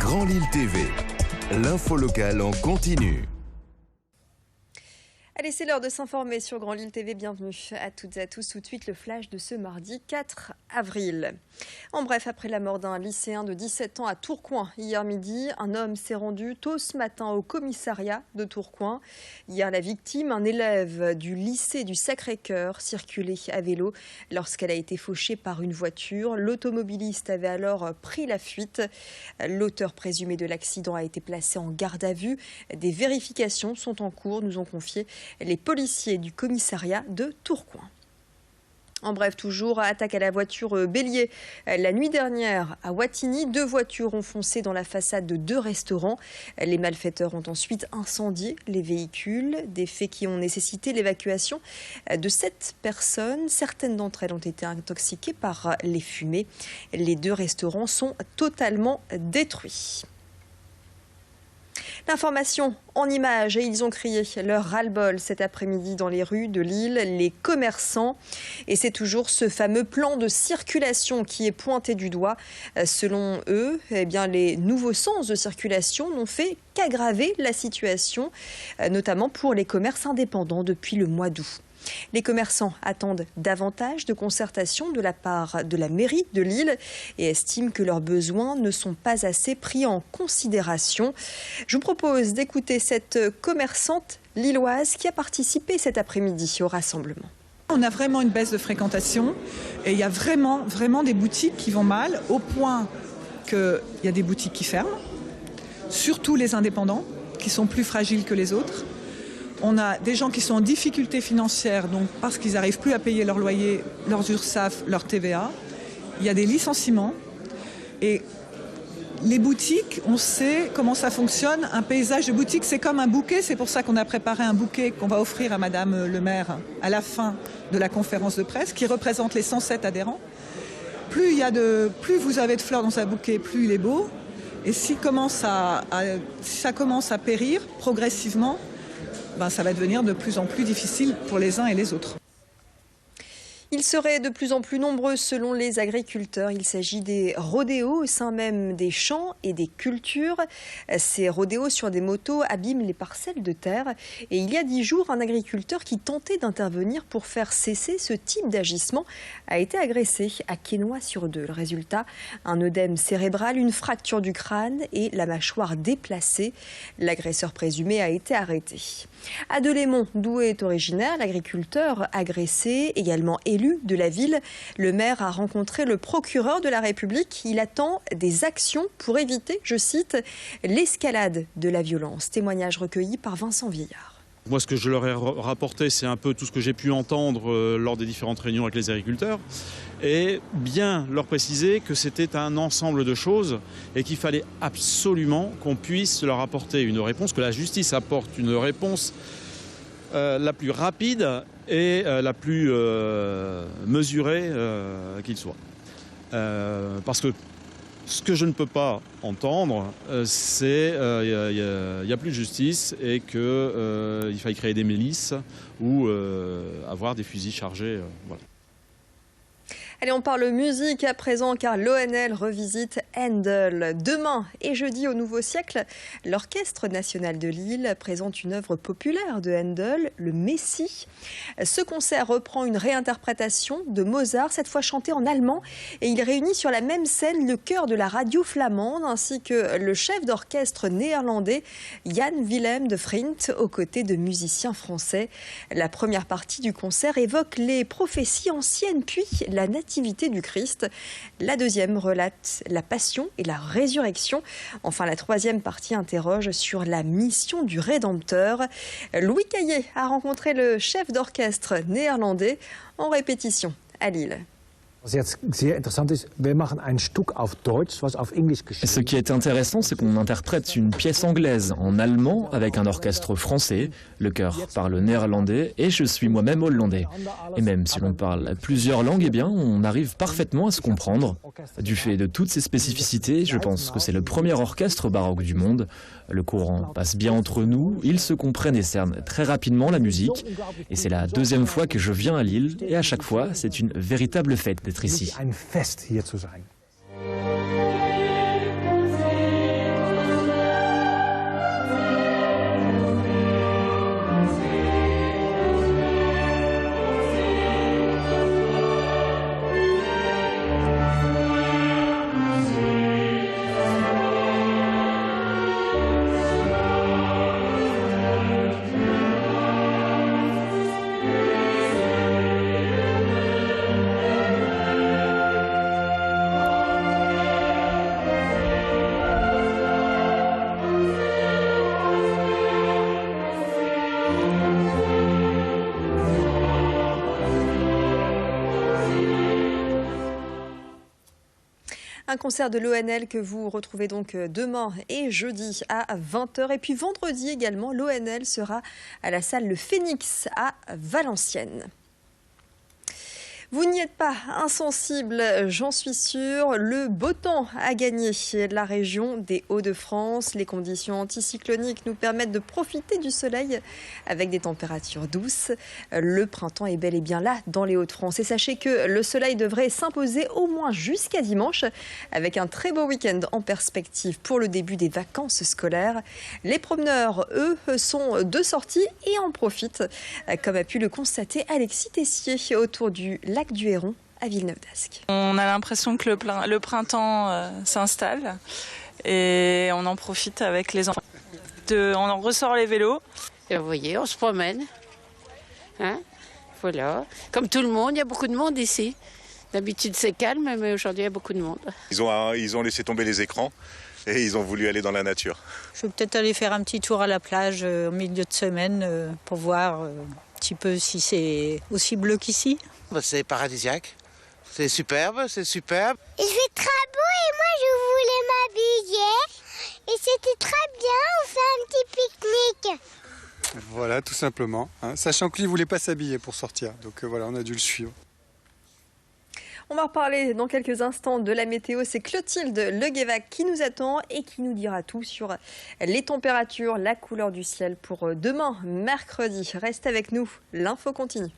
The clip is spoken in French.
Grand Lille TV, l'info locale en continu. Allez, c'est l'heure de s'informer sur Grand Lille TV. Bienvenue à toutes et à tous. Tout de suite, le flash de ce mardi 4 avril. En bref, après la mort d'un lycéen de 17 ans à Tourcoing hier midi, un homme s'est rendu tôt ce matin au commissariat de Tourcoing. Hier, la victime, un élève du lycée du Sacré-Cœur, circulait à vélo lorsqu'elle a été fauchée par une voiture. L'automobiliste avait alors pris la fuite. L'auteur présumé de l'accident a été placé en garde à vue. Des vérifications sont en cours, nous ont confié les policiers du commissariat de Tourcoing. En bref, toujours attaque à la voiture bélier. La nuit dernière, à Wattignies, 2 voitures ont foncé dans la façade de 2 restaurants. Les malfaiteurs ont ensuite incendié les véhicules, des faits qui ont nécessité l'évacuation de 7 personnes. Certaines d'entre elles ont été intoxiquées par les fumées. Les 2 restaurants sont totalement détruits. L'information en images, et ils ont crié leur ras-le-bol cet après-midi dans les rues de Lille, les commerçants. Et c'est toujours ce fameux plan de circulation qui est pointé du doigt. Selon eux, les nouveaux sens de circulation n'ont fait qu'aggraver la situation, notamment pour les commerces indépendants depuis le mois d'août. Les commerçants attendent davantage de concertation de la part de la mairie de Lille et estiment que leurs besoins ne sont pas assez pris en considération. Je vous propose d'écouter cette commerçante lilloise qui a participé cet après-midi au rassemblement. On a vraiment une baisse de fréquentation et il y a vraiment des boutiques qui vont mal au point qu'il y a des boutiques qui ferment, surtout les indépendants qui sont plus fragiles que les autres. On a des gens qui sont en difficulté financière, donc parce qu'ils n'arrivent plus à payer leur loyer, leurs URSSAF, leur TVA. Il y a des licenciements. Et les boutiques, on sait comment ça fonctionne. Un paysage de boutique, c'est comme un bouquet. C'est pour ça qu'on a préparé un bouquet qu'on va offrir à Madame le maire à la fin de la conférence de presse, qui représente les 107 adhérents. Plus vous avez de fleurs dans un bouquet, plus il est beau. Et si ça commence à périr progressivement, ça va devenir de plus en plus difficile pour les uns et les autres. Ils seraient de plus en plus nombreux selon les agriculteurs. Il s'agit des rodéos au sein même des champs et des cultures. Ces rodéos sur des motos abîment les parcelles de terre. Et il y a 10 jours, un agriculteur qui tentait d'intervenir pour faire cesser ce type d'agissement a été agressé à Quesnoy-sur-Deux. Le résultat, un œdème cérébral, une fracture du crâne et la mâchoire déplacée. L'agresseur présumé a été arrêté. À Delémont, d'où est originaire l'agriculteur agressé, également élu de la ville, le maire a rencontré le procureur de la République. Il attend des actions pour éviter, je cite, l'escalade de la violence. Témoignage recueilli par Vincent Vieillard. Moi, ce que je leur ai rapporté, c'est un peu tout ce que j'ai pu entendre lors des différentes réunions avec les agriculteurs et bien leur préciser que c'était un ensemble de choses et qu'il fallait absolument qu'on puisse leur apporter une réponse, que la justice apporte une réponse la plus rapide et la plus mesurée qu'il soit. Parce que ce que je ne peux pas entendre, c'est qu'il n'y a plus de justice et qu'il faille créer des milices ou avoir des fusils chargés. Voilà. Allez, on parle musique à présent car l'ONL revisite Handel. Demain et jeudi au Nouveau Siècle, l'Orchestre national de Lille présente une œuvre populaire de Handel, le Messie. Ce concert reprend une réinterprétation de Mozart, cette fois chantée en allemand, et il réunit sur la même scène le chœur de la radio flamande ainsi que le chef d'orchestre néerlandais Jan Willem de Vriend aux côtés de musiciens français. La première partie du concert évoque les prophéties anciennes puis la nativité du Christ. La deuxième relate la passion et la résurrection. Enfin, la troisième partie interroge sur la mission du Rédempteur. Louis Caillé a rencontré le chef d'orchestre néerlandais en répétition à Lille. Ce qui est intéressant, c'est qu'on interprète une pièce anglaise en allemand avec un orchestre français. Le chœur parle néerlandais et je suis moi-même hollandais. Et même si l'on parle plusieurs langues, eh bien, on arrive parfaitement à se comprendre. Du fait de toutes ces spécificités, je pense que c'est le premier orchestre baroque du monde. Le courant passe bien entre nous, ils se comprennent et cernent très rapidement la musique. Et c'est la deuxième fois que je viens à Lille et à chaque fois, c'est une véritable fête d'être ici. Un concert de l'ONL que vous retrouvez donc demain et jeudi à 20h. Et puis vendredi également, l'ONL sera à la salle Le Phénix à Valenciennes. Vous n'y êtes pas insensible, j'en suis sûre. Le beau temps a gagné la région des Hauts-de-France. Les conditions anticycloniques nous permettent de profiter du soleil avec des températures douces. Le printemps est bel et bien là dans les Hauts-de-France. Et sachez que le soleil devrait s'imposer au moins jusqu'à dimanche avec un très beau week-end en perspective pour le début des vacances scolaires. Les promeneurs, eux, sont de sortie et en profitent, comme a pu le constater Alexis Tessier autour du lac du Héron à Villeneuve-d'Ascq. On a l'impression que le printemps s'installe et on en profite avec les enfants. On en ressort les vélos. Et vous voyez, on se promène. Hein, voilà. Comme tout le monde, il y a beaucoup de monde ici. D'habitude c'est calme, mais aujourd'hui il y a beaucoup de monde. Ils ont laissé tomber les écrans et ils ont voulu aller dans la nature. Je vais peut-être aller faire un petit tour à la plage au milieu de semaine pour voir un petit peu si c'est aussi bleu qu'ici. C'est paradisiaque, c'est superbe, c'est superbe. Il fait très beau et moi je voulais m'habiller et c'était très bien, on fait un petit pique-nique. Voilà, tout simplement, hein. Sachant que lui ne voulait pas s'habiller pour sortir, donc voilà, on a dû le suivre. On va reparler dans quelques instants de la météo. C'est Clotilde Leguévac qui nous attend et qui nous dira tout sur les températures, la couleur du ciel pour demain, mercredi. Reste avec nous, l'info continue.